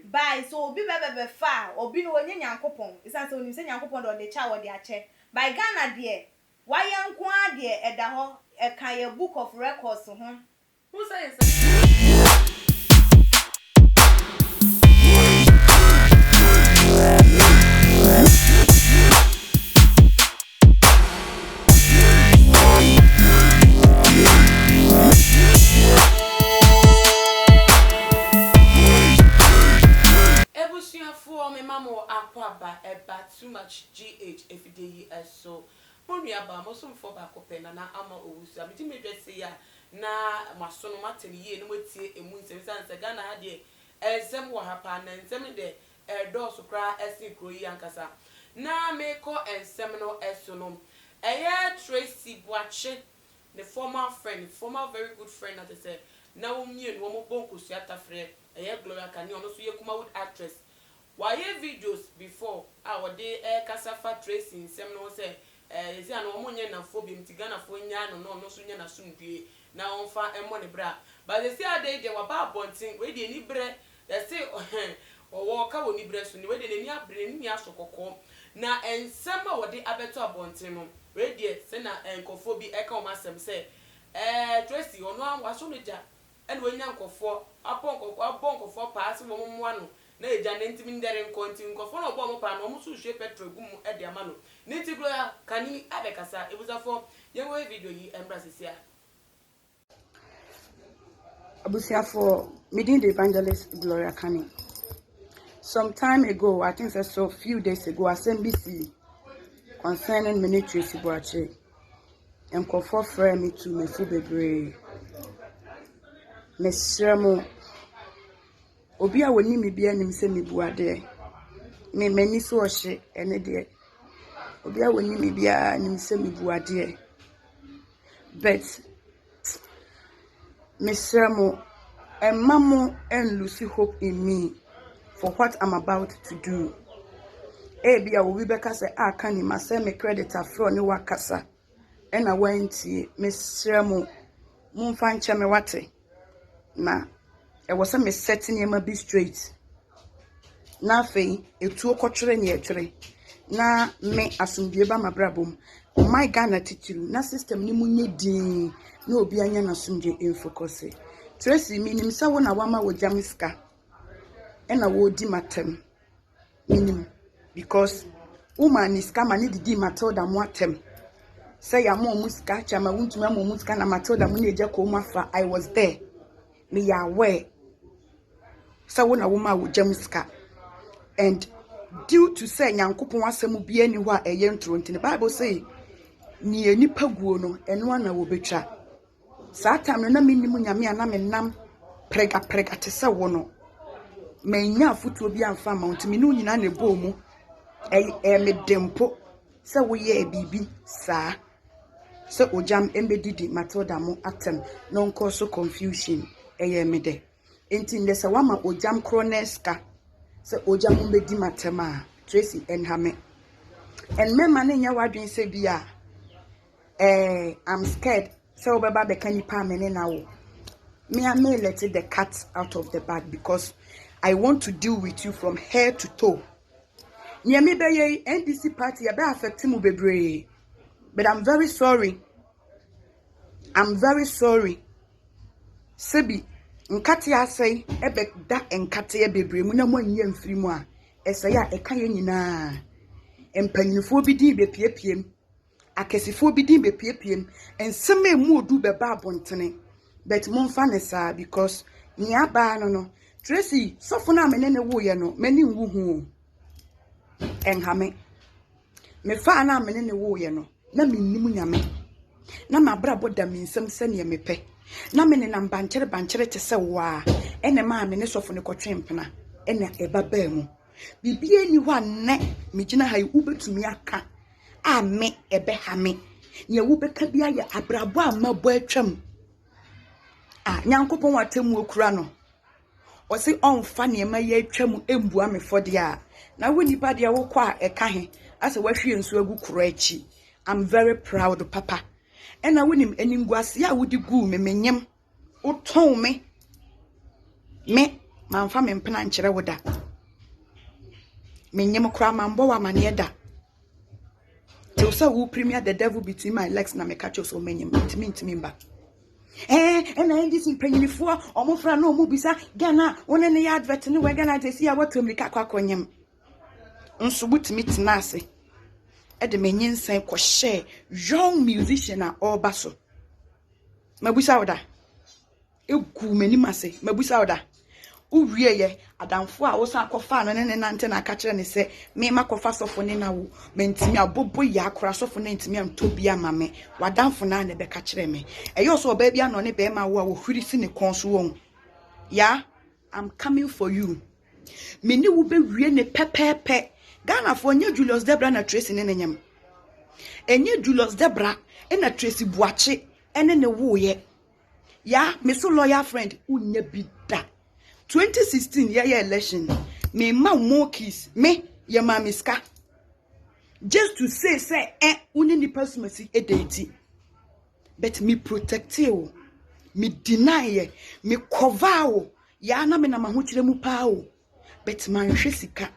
By so obi bebe fa obi no onye nyankopon isa so onim se nyankopon do de cha wo de ache by Ghana de wayanko ade eda ho e kan ye book of records ho who say too much GH if they so money about most for back up and na ama owusu am me just say ya na maso no matem ye no wetie emu nsem sanse Ghana ha de ensem wo hapa na ensem de do so kra ese kroyi ankasa na me ko ensem no eso no Tracey Boakye, the former very good friend that say na wo mie no mo bonko suata frɛ Gloria Kani ono so ye Kumawood actress. Why videos before our day Casafa Tracey nsem no say is an omonye na phobia mtigana fo nya no so nya na sumdue na onfa money bra but they say they were ba bonting we dey ni bre they say o walk wo ni bre so ni we dey ni abre ni asokoko na ensem a wo dey abeto abonting no we dey say na enkofo bi eka o masem say Tracey ono an waso no ja and we nya nkofo abonkofo pass wo mo ano na eja na ntimi ndere nkonti nkofo na obo mo pa na omo so hwe petrol gum e de ama no niti Gloria Kani abekasa ebusafo yewe video yi embracesia Abusiafo meeting the evangelist Gloria Kani. Some time ago, I think so few days ago, I sent BC concerning many Tracey Boakye and for friend me to me fubebre mesremo obi a woni me bia nim se me buade me mani so ohye ene de obi a woni me bia nim se me buade but mesremo emamo and lose hope in me for what I'm about to do. Bia obi beka se aka ni masem me credit afro ni wakasa ena wanti mesremo mumfa nche me wate na e was me setting him be straight na fe etu okotwere ne etwere na me asumdie ba mabrabom my Ghana titiru na system ni munye din na obi anya na asumdie enfocus Tracey minim sa wona wama wo jamiska ena wo di matem minim because woman is kama ni didi Matilda mo atem say ya mo musika chama wuntuma mo musika na Matilda mo na eja ko mo afa I was there me ya aware so wona woma wo jamiska and due to say nyankopon asem bia ni ho a eye ntro nti the Bible say ni enipa guo no eno na wo betwa saa time na mennim nyame ana menam prega te se wo no menya afutuo bi amfa mount me no nyina na ebo mu me dempo se wo ye bibi saa se ojam embedidi Matilda mo atem no nko so confusion eye me de enti nde se wama ojam kroneska se ojam mbedi matema Tracey enhame and me man nya wadwen se bia I'm scared so baba be kan nipa me na wo me I may let the cat out of the bag because I want to deal with you from head to toe. Nyame be ye NDC party e be affect mu bebre. But I'm very sorry. Sebi nkate asai ebe da nkate bebre mu na mo anya mfiri mu a esai a eka ye nyina. Empanyinfo bi din be piepiem. Akesifo bi din be piepiem. Ensem emu odu be ba abontene. But monfa ne sa because ni aba no Tracey sofo na menene wo ye no mani nwu hu enhame me fa na menene wo ye no na mennim nyame na mabrabo da minsem sene mepe na mene na bankere te se wo a ene ma me ne sofo ne kotwempena ene eba ba mu bibie ni ho anne megina ha ubetumi aka a me ebe ha me ne wubeka bia ya abrabo amabo atwam nyankopon watemu okura no osi onfa niema ye atwam embua me fode a na wonipa de wo kwa eka he ase wahwie nso agu kuro achi. I'm very proud papa ena wonim eningwase a wodi gu me menyem uton me Mamfa me mpena nkyere woda. Menyem kra mambo wa mane da. You say who premier the devil between my legs na me catch you so many intimi mba. And I this in penny for omofra no mu bisa Ghana one ne ya advert ne we Ghana dey see ya what America kwakonyem. Nso butimi tena ase. E de menyin san ko share young musician a oba so. Mabusa oda. Egu mani ase mabusa oda. Uwie ye adamfo a wo san kofa no ne nante na aka kire ne se me makofa sofo ne na wo mentimi abobo ya akora sofo ne ntimi am tobia mame wadamfo na ne be ka kire me eyo so oba bia no ne be ma wo a wo hwiri si ne konso won ya I'm coming for you me ni wo be wie ne pepepe Ghana fo nya Julius Debra na Tracey ne nyam enye Julius Debra na Tracey Boakye ene ne wo ye ya me so lawyer friend unya bi da 2016 election me ma more keys me ye ma miska just to say uni ni personality edeti but me protect you me deny ye me cover o ya na me na ma ho kire mu pa o but man hwe sika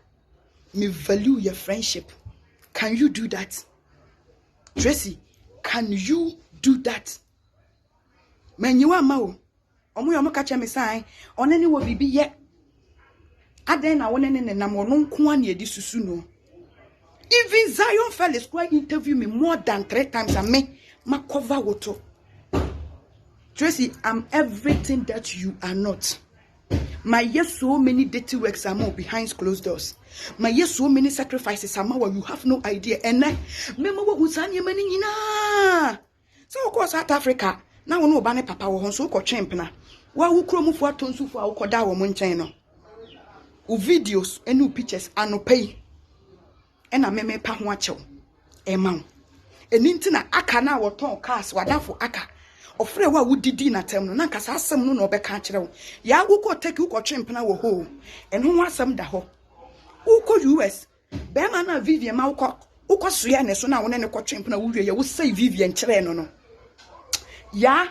me value your friendship. Can you do that? Tracey, can you do that? Man you ma o omo yo kacha me sai onene wo bibi ye aden na wonene ne nam ono nko an edi susu no even Zion Felix go interview me more than 3 times and me ma cover woto. Tracey, I'm everything that you are not. My yes so many dirty works are more behind closed doors. My yes so many sacrifices are more you have no idea and me mo wo sanye mani nyina so ko South Africa na wo no ba ne papa wo so ko twemp na wa wo kromufo atonsufo a wo koda wo mo nchen no o videos enu pictures anopai ena meme pa ho achew e ma eni ntina aka na wo ton cars wadafo aka ofre wa wo didi na tem no na nkasa asem no na obeka kire wo ya wo ko take wo ko twemp na wo ho eno ho asem da ho wo ko US be ma na Vivian ma wo ko soya ne so na wo ne ko twemp na wo wie ya wo say Vivian kire no no ya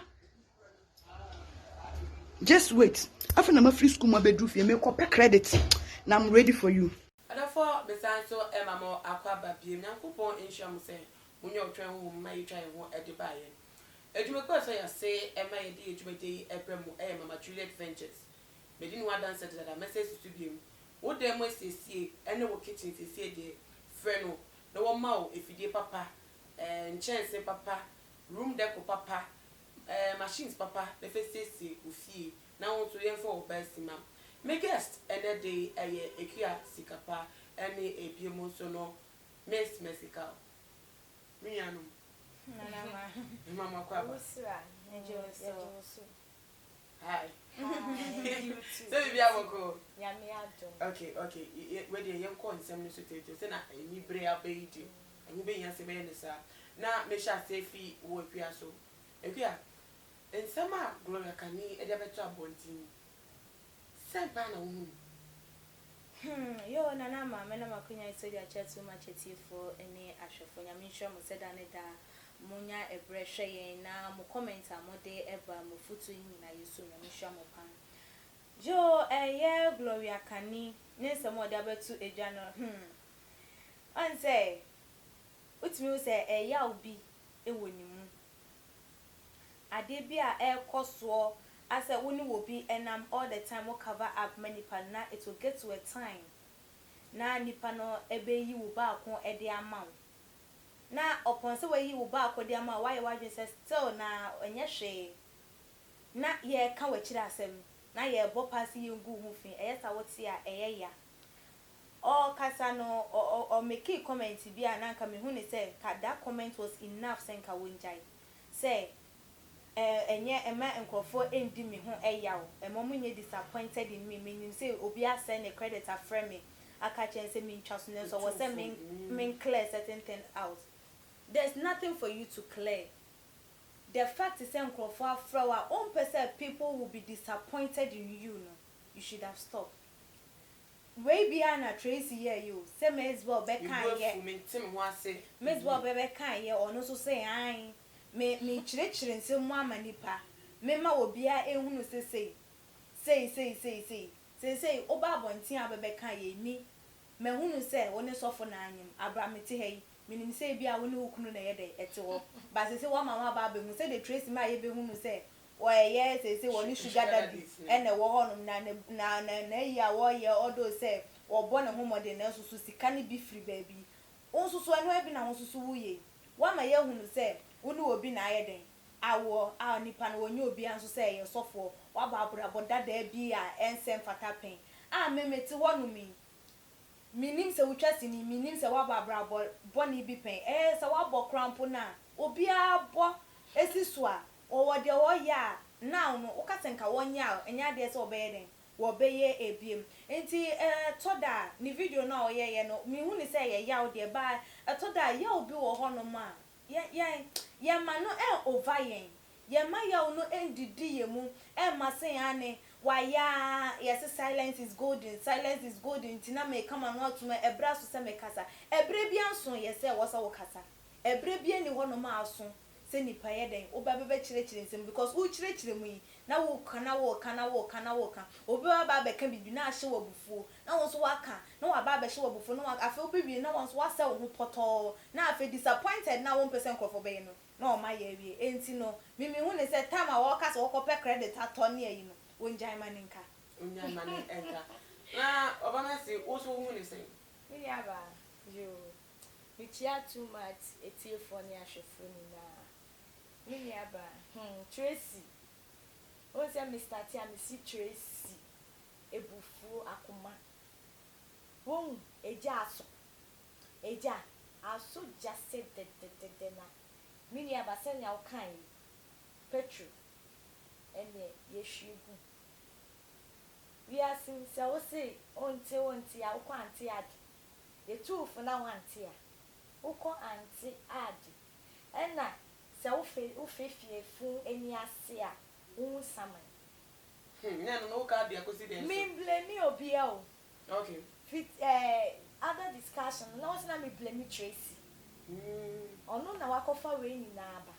just wait. After I'm free school, my bedroom, you make up a credit. Now I'm ready for you. And therefore, besides so, Emma more aqua baby, and coupon in sham say, when you're trying to may try at the buy. As you because I say, Emma, a April, Emma, Juliet Ventures. They didn't want to answer that message to him. What them was they see, and no kitchen to say the friend, no one mouth if you did papa, and chance papa, room deco papa. Machines papa the first say ufi now to yen for best ma'am me guest and day a kia sikapa any a piemo so no miss messical miano mama kwaba hi so we are go okay where the young con some so say na ni brea beidi and you be yan se be nisa na me sha say fi wo pia so ekia in summer Gloria Kani e dey better abontin sempa na wu yo nana ma me na makunya ise dia chat too much for any ashofo nya me sure mo said that da munya ebre hwe yen na mo comment amode eba mo futu yin na yesu nya me sure mo pan jo Gloria Kani ne se mo dia betu edwa no on say utimi say ya obi ewoni mu Adebia koso as a winnie will be and I'm all the time will cover up many pana it will get to a time. Na nipano ebe you will back on a dear amount. Na upon so way you will back on the amount why you says still na and yes she na ye can watch it na ye bo pass you go moving yes I would see a ya or casano or make a comment be an anchor me who say that comment was enough senka winjai say enye ema enkofo endi me ho eyaw emomu nye disappointed in me meaning say obi asend a credit aframe me aka chen say me ntwaso ne so was say me clear certain things out. There's nothing for you to clear. The fact is enkofo afrawa own person people will be disappointed in you no. You should have stopped. Way beyond Tracey here you say Miss Bob be kan here Miss Bob be kan here or no so say ai me chire nse mu amanipa me ma obia ehunu say say oba bontin abebeka ye ni mehunu say woni sofo na anyim abramete he minim say bia woni hukunu na ye de ete wo but say wa mama ba be hu say the Tracey ma ye be hunu say oye say woni sugar daddy ene wo honum na ya wo ye odo say obo ne homode na susu sika ne bi free baby onsusu anu e bi na onsusu wuye wa ma ye hunu say woni obi na aye den awo a nipa no wonye obi anso say ye sofo wa ba abura dada bi a ensem fata pen a memeti wonu minim se wutwasi ni minim se wa ba abura boni bi pen se wa bo krampo na obi abo esiso a wo de wo ya now no ukatenka wonya enya de se obeye den wo beye ebiem enti toda ni video na oyeye no mi hu ni se ye ya wo de ba toda ya obi wo hono ma ye ma no over ye ma ya no endidi ye mu ma sen ane wa ya yes silence is golden tina me come and out to me ebra so se me kasa ebre bia nso ye se wo sa wo kasa ebre bia ni hono ma aso se nipa ye den oba bebe chire nsem because u chire mu yi na wo kana obi wa ba be kan bibi na ahye wo bufuo na wo so waka na wa ba be hye wo bufuo na afa obi bi na wo so wa se wo ho poto na afa disappointed na 1% crop be no na o ma ye wie enti no mimi hu ne se time a wo kasa wo kope credit atọ ne yi no wonjai maninka na obama si wo so hu ne se mi ya ba yo mi chia too much etie for ni ahwefo ni na mi ya ba Tracey o se Mr. Tia mi si Tracey ebufu akoma won eja aso just said de na mi ya ba se nya o kan petrol ene yehwiegu we are sin se o se onti a ukọ anti ad ye tufu na wanti a ukọ anti ad ena se o fefie fu eni ase a un saman no ka dia ko si den me blame obi e o okay fit other discussion no se na me blame Tracey ono na wakofa we ni na aba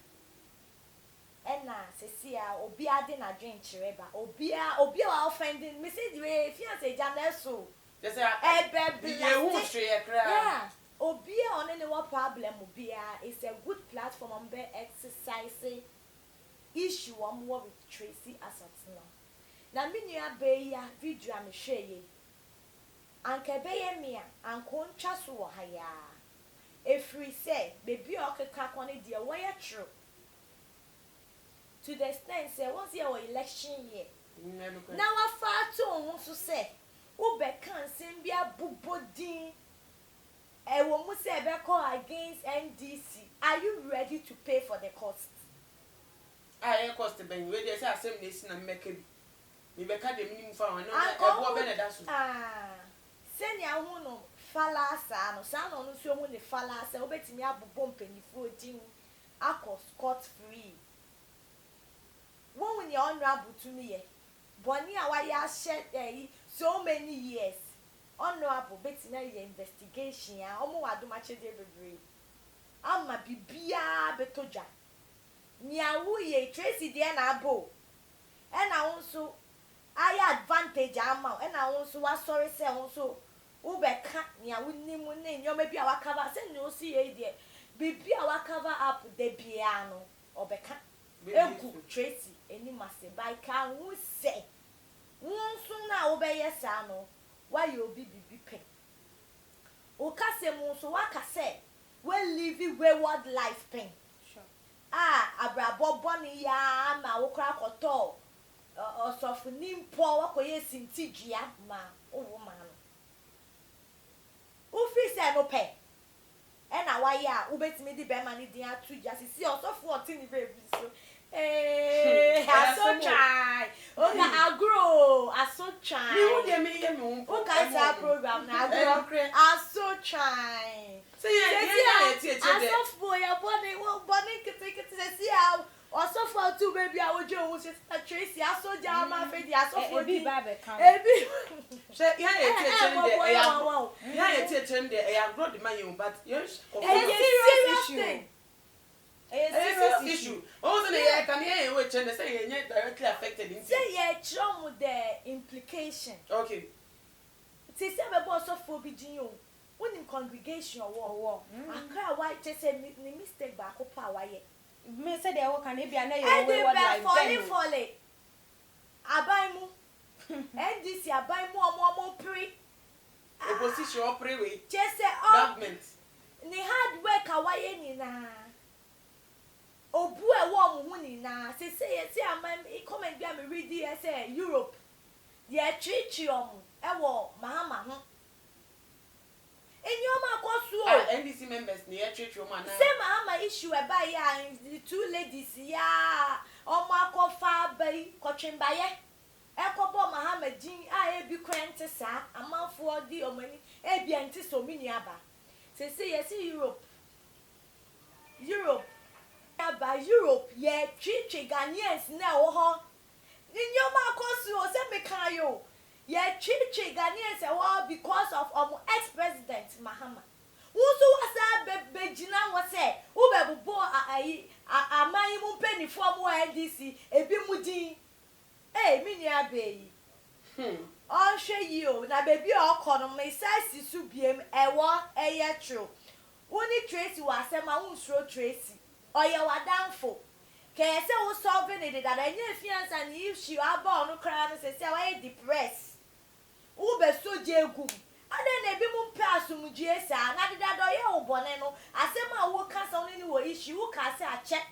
ena sesia obi ade na dwen chireba obi a offending me say the way fiance janeso just ye hu hwe kra yeah obi a on any what problem obi a is a good platform on be exercise issue am with Tracey asatna na me nua be ya video am hweye anka be ye me a anko ntwa so wo haya efri say baby okeka kwone de wo ye true to the extent say once your election year now afar to won so say wo be kan sem bia bubodin wo mu say be call against NDC are you ready to pay for the cost cost ben we dey say asem na esi na mmeka bi me be ka de minimum fa wan na ebo be na da so senya hu no falasa no sa no so mu ne falasa obetimi abobom panifo din akọ scot free won ni honorable to me boni a wa ya share so many years honorable betina ye investigation ya omo wado ma chede bebre ama bibia betoja ni awu ye Tracey de na abo e na wonso aya advantage ama e na wonso wa sorry say wonso u be ka ni awu ni mu ne nyoma bi a wa cover say ni o si ye de bibia wa cover up de bia no obeka egu Tracey eni mase by ka hu se wonso na wo be yesa no why you be bibi pe o ka se mu so wa ka se we live wayward life pen sure abrabo boni ya ma wo kra koto osofu nimpo wa koye sintidua ma owo ma no o fi se no pe ena wa ya wo betimi di be ma ni din atu ja si osofu otini baby so aso try oga agro aso try me who dey me ye me o ka sa program na agro aso try say ye tie aso for your body kete si a also for two baby a woje ohun se Tracey aso ja ma fe di aso for ebi ba be kan ebi say ye tie chen de e agro de man you but you serious issue serious issue. Also, the can hear which and say you're directly affected in say yeah, show the implication. Okay. Say a boss of phobia. When in congregation or war, I can't white just say mistake back up power yet. Me said they can be an falling. I buy more. And this year buy more pre. Opposition or pray with Just say government. Ni hard work away ni na. Obu e wo mu ni na. Say am comment bi am read here say Europe. They treat you e wo mahama ho. Enyoma kosu NDC members near church woman. Same mahama issue e ba ya the two ladies ya. Omo akofa bai kotwemba ye. Ekobo mahama jin a e bi kwente sa amanfo di omani e bi ante so mini aba. Say yes Europe. Aba Europe ye treat Ghanaians na wo ho. Nyoma kosu o se me kan yo. Ye treat Ghanaians e wo because of ex-president Mahama. Wusu wasa bejina wo se wo be bo aman mu penifo mo NDC ebi mu din. Mini abeyi. On hwe yi o na baby okọ no me sai su biem ewo eye tro. Woni Tracey wasem a unsuro Tracey. Oye wadanfo. Ke se wo solve ne that enye fiansa ni if she aba no kra no se why depressed. Wo be so je egum. Ade na ebi mu asumdue sa na deda do ye wo bone no asem a wo kasa oni ni wo issue wo kasa a check.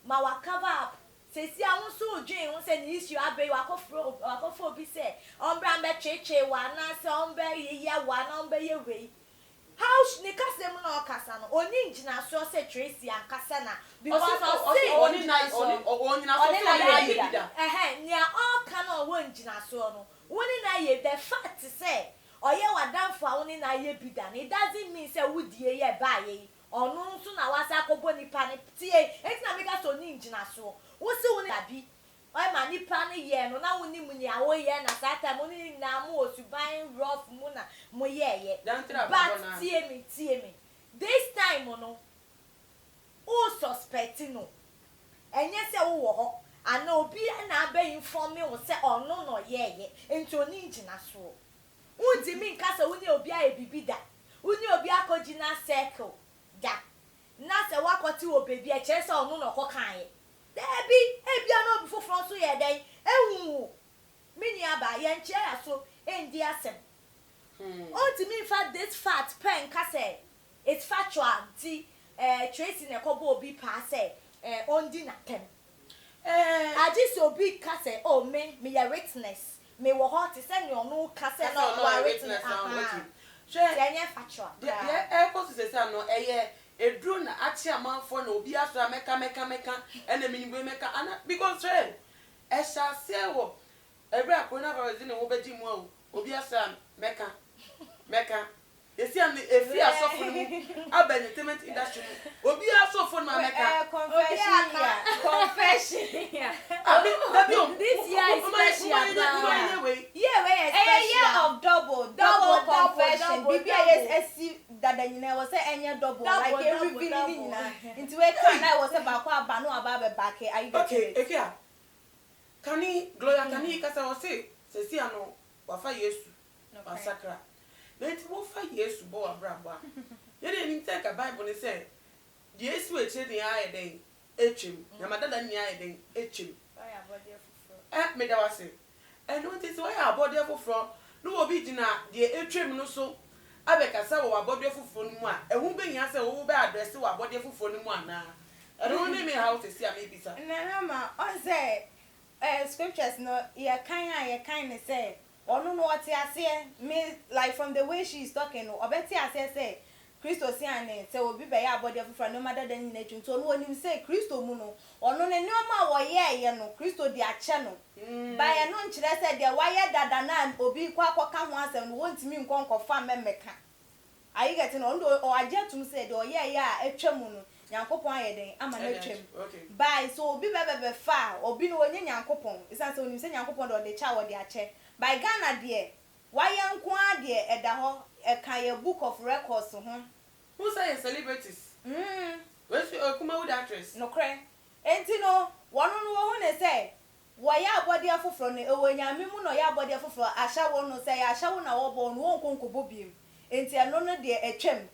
Ma wa cover up. Sesi a wonso odwen won se ni issue abai wakofo bi se ombra mbe cheche wa na se ombe ye wa na ombe ye wei how ni kasem na okasa no oni ngina so se Tracey ankasa na because of say oni na so ni all can no won ngina so no woni na ye the fact say oye wadanfo a woni na ye bida it doesn't mean say wudie ye ba ye onu nso na wasa akobo nipa ne tie etina mega so ni ngina so wosi woni abi oi ma nipa ne ye no na woni mu ni awo ye na sata mo ni na mo osuban rough mu na mo ye but tie me this time no o suspect no enye se wo wo ho ana obi na aba inform me wo se ono no ye enti oni ngina so wundi mi nka se woni obi a ebibida woni obi akogina circle da na se wakoti wo baby e chere se ono no kokan ye Debbie, no before France ye day, mini aba yen chair so endi asem. To me fact this fact pen kase it's factual Tracey ne kobo obi pa say ondi na tem. I just obi kase me your witness me wo hot say no no kase no witness sure yenye factual. Cause say no edru na achi amanfo na obi asura meka ene minimwe meka ana because esha se wo every akona virus ne wo beji mu o obi asura meka esi am efi asofo mu abenetment industry obi asofo na meka confession this year is special year of double confession bibia yes dada nyina was say enya double like every revealing nyina into we can I was about kwa aba no aba be back are you okay ekia Gloria Kani kasa was say sesi ano wafa Yesu masakra nti wo fa Yesu bo abraba ye dey nim take a Bible ne say the Yesu eche dey aye den etwem na madada ni aye den etwem me da wase eno nti so ya abode foforo no obi gina the etwem no so abekasa wo abode foforo no mu a ehu benya se wo be address wo abode foforo no mu ana eno ne me how to see am ebisa na ma on say scriptures no ye kan ne say onu no what ase me like from the way she is talking no obeti ase say Christo si ane say obi be ya abode foforo no matter than na twin so no onim say Christo mu no onu ne nyoma wo ye no Christo di ache no ba ye no nkyere say de waye dada na obi kwa akoka ho asem no wontimi nkonkofa memeka ayi get no ndo o ajetum say de oye ya atwam no nyankopon ayeden ama na atwam by so obi bebe fa obi no onye nyankopon isa say onim say nyankopon do de cha wo de ache by Ghana de waye nko ade eda ho e kan ye book of records ho who say celebrities Where's kuma with actress? No cray. Enti no, one on one say. Why ya body of from the Owenya Mimu no ya body of for Asha won't say Asha won our born won't conquer Bobim. Enti a nona dear a chem.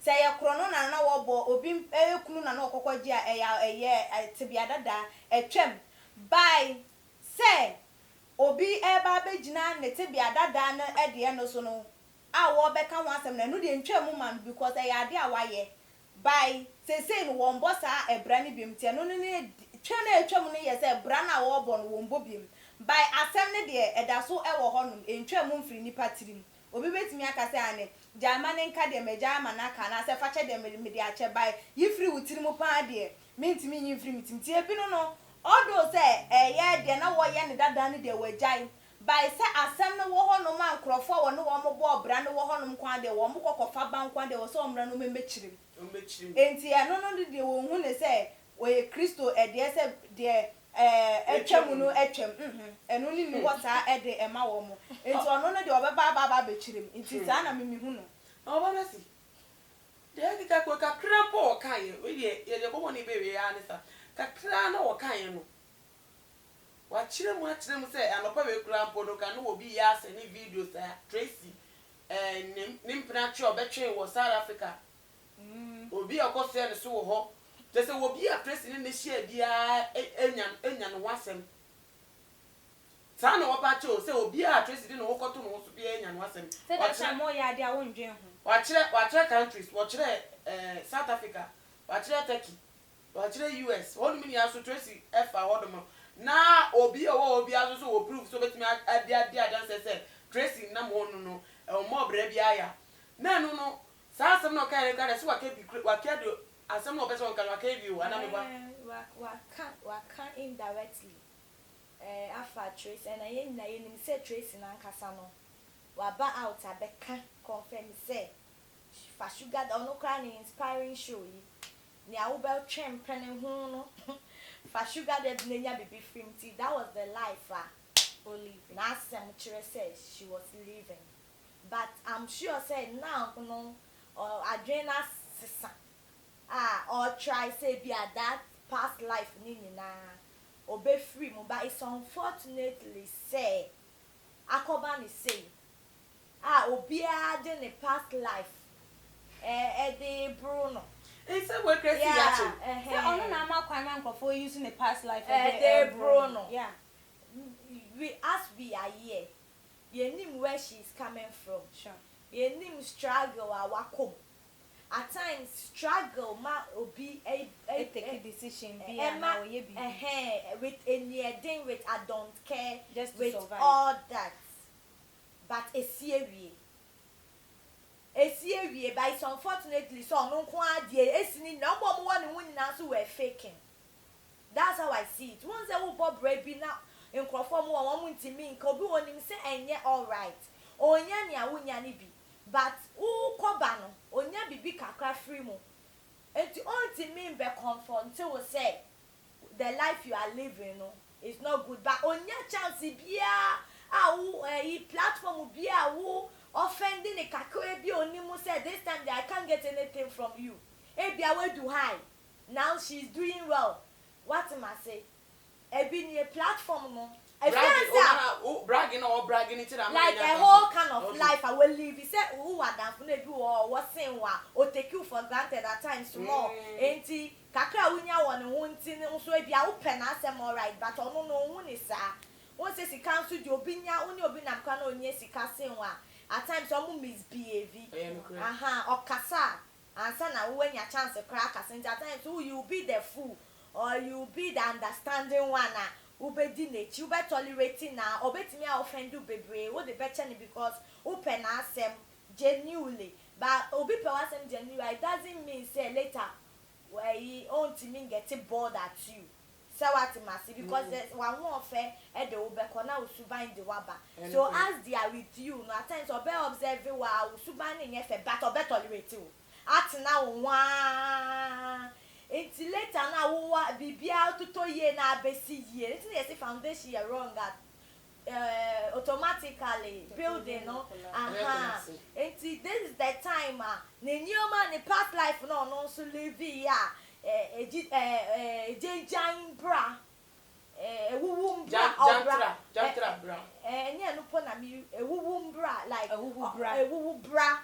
Say a chronon and our bo obim a kuna no cocodia a year to be a dada a chem. By say Obi e babe jina ne te be a dada na e de no so no. A wo beka wansem na no de ntwa man because e ya de awaye. By say no one bossa e brani bim te no ne twene atwam no yese bra na wo bo no wombo bim by asem ne de eda so e wo honum entwam mfiri nipa tirim obi betimi aka se ane jama ne nka de mejama na aka na se fache de me de ache by yifiri wutirimu pa de mentimi yifiri mitim tie bi no odo se ye de na wo ye ne dada ne de wajai by se asem no wo honum ankrofo wo no wo mo bo bra no wo honum kwa de wo mo kokofa ban kwa de wo so omra no memechirim enti no de wo hu ne se we Kristo e de se de etwam no etwam eno ni mi wota e de ema wo mo enti ono no de obeba baba bechirim enti sa na mimi hu no obana si de ka ko ka krapo kan ye we ye de ko ni bebe ya ni sa ka kra na wo kan ye no wa chire mu se anopa we krapo no ka no obi ya se ni video sa Tracey nimpna chi obetwe wo South Africa obi akose ne so wo ho Just will be a person in the share, dear Enyan Wassam. Son of Pacho, so be a trace in Okoto to be Enyan Wassam. Watch more idea won't dream. Watch countries, watch South Africa, watch Turkey, watch US, 1 million to Tracy F. Orderman. Now, or be also will prove so that me at the idea say Tracy no or more breviaya. No. Some no carry got so I can't be what can do. As some of us can cave you, and I'm can't indirectly. After Trace, and I ain't said Trace in Ancasano. Waba out a beca confirm say. For sugar, no crying inspiring show ye. Nia Ubel Tram penning hono. For sugar, there's Nanya baby film tea. That was the life. Only last time says she was leaving. But I'm sure say now, no, or Adrena sister. Or try say be at that past life nini na obe free mo but it's unfortunately say akoba ni say obi a de ne past life de Bruno it's a work crazy action say ono na ma kwan man for using the past life de Bruno yeah we are here you know where she's coming from sure you know struggle awakom. At times struggle ma obi take a decision be na we be with any thing with I don't care just with survive. All that but esiewie but it's unfortunately so no kwa die esini na obo mo woni woni na so we faking. That's how I see it. Once I will bob brebi na enkrofo mo won ntimi nka obi wonim say enye all right onya nia wonya ni bi but koba no onya bibi kakra free mo enti onti me be confront we say the life you are living no is not good but onya chance bia platform bia wo offending the kakra bi onimu say this time I can't get anything from you bia we do high now she's doing well what am I say ebi ni platform no bragging or bragging into that like a whole kind of life I will live. He said, "Who are that? What saying? Or take you for granted at times small." Enti kakra unya one wonti so e bia open asem alright, but ono no hu ni sa. Won say si cancel di obinya oni obi nam kwa na onye sika senwa. At times omo misbehave. Okasa ansa na wo nya chance crack at times who you be the fool or you be the understanding one. Ubedi nechi ube tolerating na obetimi a offend you bebre wo the better because open asem genuinely but obi pe wasem genuinely it doesn't mean say later where he own timi get bored at you so what must because there's one more fair e de ube kona usuban de waba so as they are with you no at times obe observe wa usuban nye fe but obe tolerate you at na one it's later now wo bibia to ye na abesi ye it's the foundation you wrong that automatically building no this is the time ne nyoma ne past life no so live ya Janjan bra ewuwum bra jantra bra nye no po na mi ewuwum bra like ewuwu bra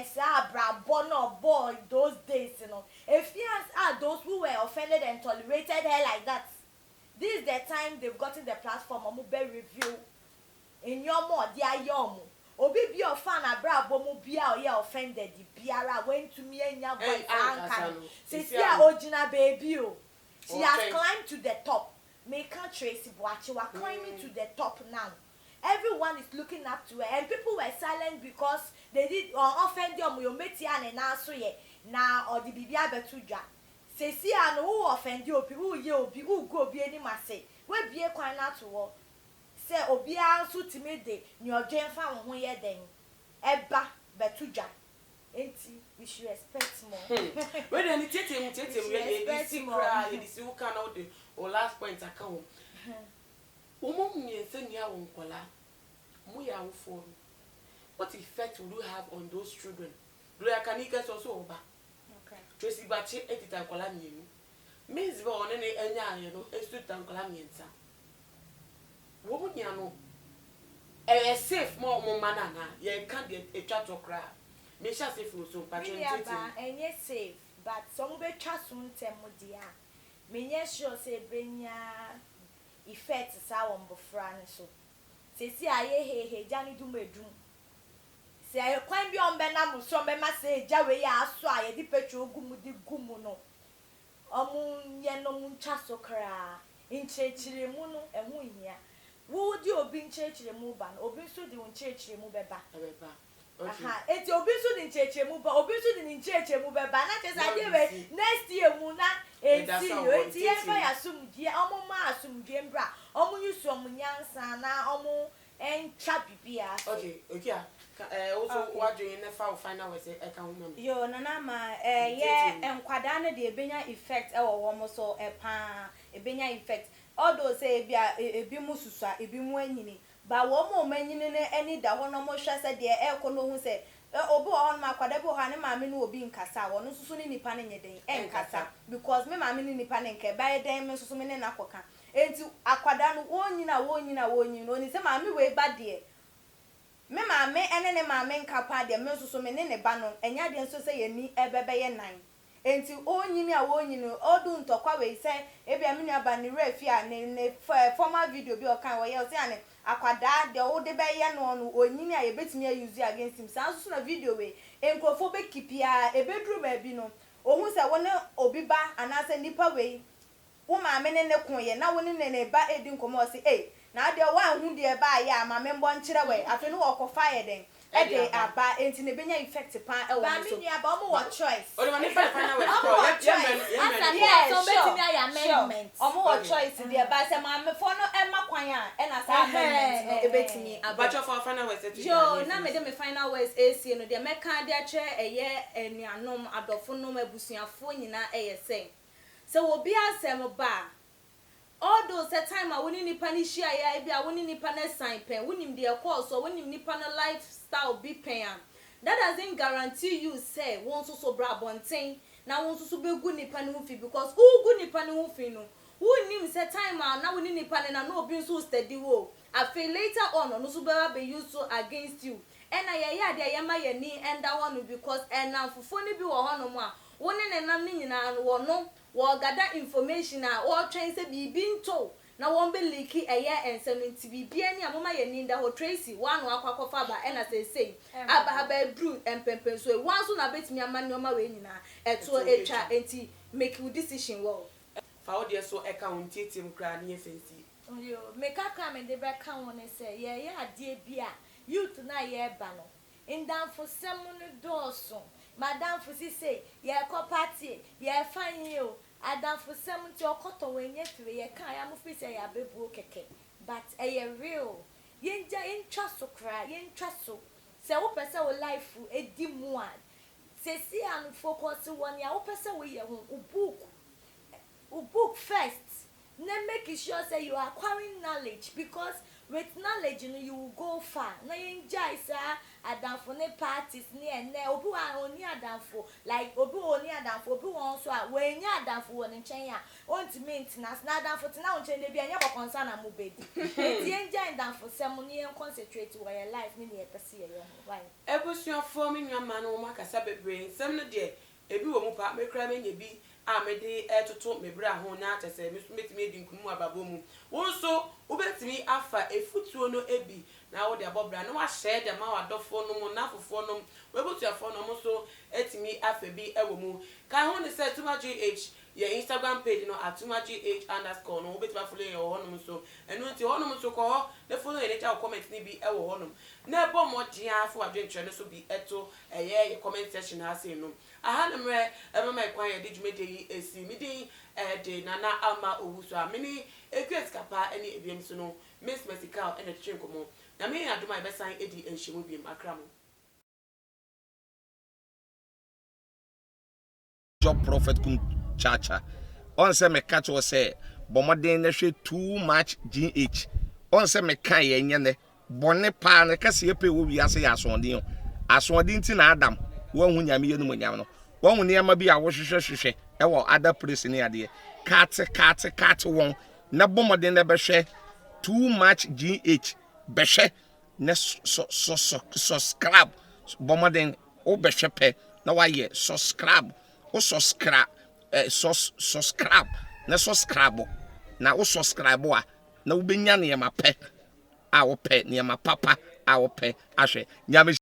sa bra born or boy those days, you know. If yes are those who were offended and tolerated her like that, this is the time they've gotten the platform omo be review in your more dia yom obi be your fan abra bomo bia o ye offended biara went to me enya voice ankan say original baby o she has climbed to the top. Make her Tracey Boakye were climbing to the top now. Everyone is looking up to her, and people were silent because they did offend them. You met and now so ye now or the bibia betuja. Say see and who offend you, who go be any masse. We be a quite natural. Say obia so timid day, your jam found who ye then. Eba betuja. Ain't we should expect more. When any take him, you see cry, you see who cannot do or last point account. Woman, me and send ya on kola. Muya for what effect will you have on those children? Gloria Kani gets also over. Okay. Tracey Boakye editor kola me. Means born any you know, a student and kola me. Woman, you know, a safe more manana, ye can't get a chat or cry. Me shall say for so patron. And yes, safe, but some be trust soon tell dear. Me yes, sure say bring ya effect sour bofran so. Say see I Johnny do me do. Say I quite be on Benam so me must say Jawe ya so I di petrol gumu di gumu no. Ye no mun chaso kra. In churchire mu no ehu hia. Wo di obi churchire mu ba no obi so di un churchire mu beba. Eti obi so di churchire mu ba obi so di churchire mu beba na chese ade we next year mu na eti ye fa ya sumdie omo ma asumdie mbra omo yusu omo nyansa na omo encha bibia. Okay also what do you never final we say eka woman yo nana ma ye enkwada na de ebenya effect e wo mo so pa ebenya effect although say ebi mu susua ebi mu anyini ba wo mo manyini ne ani da ho no mo hwe se de e no hu se obi on ma kwada bi ho ne maame no obi nkasa wo no susu ni nipa ne nyeden enkasa because me maame ni nipa ne nke ba den me susu me ne nakoka enti akwada no wonyina oni se maame we ba de me maame ene ne maame nkapa de me susu me ne ba no enya de nso se ye ni ebebe ye nan enti wonyini odu ntokwa we se ebia me nuaba ne refi a ne former video bi o kan wo ye o se ane akwada de wo de be ye no onyini a ye betimi use against him san so na video we enkrofo be kipia ebedru ba bi no ohun se wo ne obi ba anase nipa we wo maame ne kun ye na wo ne ba edi nkomo o se na de wa hu de ba ya maame mbo nkyere we afi no wo kofa ye den ede aba enti ne benya effect pa e wo so ba mi ni aba omo what choice o de mani final we so betimi aya amendment omo what choice de ba se maame fo no e makwan a e na sa amendment no e betimi aba but for final we say yo na me de me final words AC no de meka de a kire eye enuanom adofo no abusuafo nyina eye se obi asem ba all those time a woni nipa ni hia ya bia woni nipa na sign pen wonim de course so wonim nipa na lifestyle be pen that doesn't guarantee you say won so bra bonten na won so be gu nipa ni hufi because who gu nipa ni hufi no who nim say time na woni nipa na no obi so steady wo I feel later on no so be used so against you and I de yema ye ni enda one because na fofo ni bi wo hono mo a woni ne nam ni nyina wo no wo gada information a wo twen se bibi nto na won be leak eye ensem nti bibi ani amoma ye ni nda ho Tracey one akwakofa ba na say aba dru empempen so one so na betimi amane oma we nyina eto etwa enti make you decision well fa wo de so account team kra na yefensi yo make aka me de be kan won say ye ade bia youth na ye ba no indan for semu no doso madam fusi say ye ko party ye fan you adam for semu ti okoto wenye tire ye kan ya mo fi say ya bebu keke but ye real ye nja intwa so kra ye ntwa so se wo pese wo life edi mu a se si an focus won ya wo pese wo ye ho book first na make sure say you are acquiring knowledge because with knowledge you will go far na ye nja isa adamfo ne parties ne ene obi wa oni adamfo like obi oni adamfo obi won so a we nya adamfo won nchen ya ontimi ntina na adamfo tina nchen de bia nya kokonsa na mo bedi enti enja adamfo sem ne en concentrate wo your life ne e pese ye why ebusuafo me nwama no makasa bebre sem no de ebi wo mu pa mekra menye bi a me de etoto mebra ho nya atese metimi edi nkumu ababo mu wo so ubetimi afa efutuo no ebi na wo de abobra na wa share de ma wa dofo no mu na fofo no webutuafo no mo so etimi afa bi ewo mu ka ho ne se tuma gh your Instagram page no @tumagh_ no ubetimi follow your honum so enu nti honum so ko the follow any cha comment ni bi ewo honum na ebo mo dia fo adwentre no so bi eto eye comment section ha say no aha na mre ebe mai kwan ye de dwumede yi esi mi din de nana ama owusu a mini ekwes kapa ene ebiem so no Miss Mexical ene twenkomo na me adoma be san edi enhyimu biem akramo job prophet kun chacha on se me catch o say bomoden na hwe too much gh on se me kan ye nyene bone pa na kase ye pe wo wi ase ya asonde nti na adam wo hu nyame ye no nyame no wo hu ne ma bi a wo hwehwehwehwe e wo other place ne ade kat won na bomoden na be hwe too much gh be hwe na subscribe bomoden o be hwe pe na wa ye subscribe o subscribe subscribe na subscribe na o subscribe a na wo benya ne ma pe a wo pe ne ma papa a wo pe ahwe nyame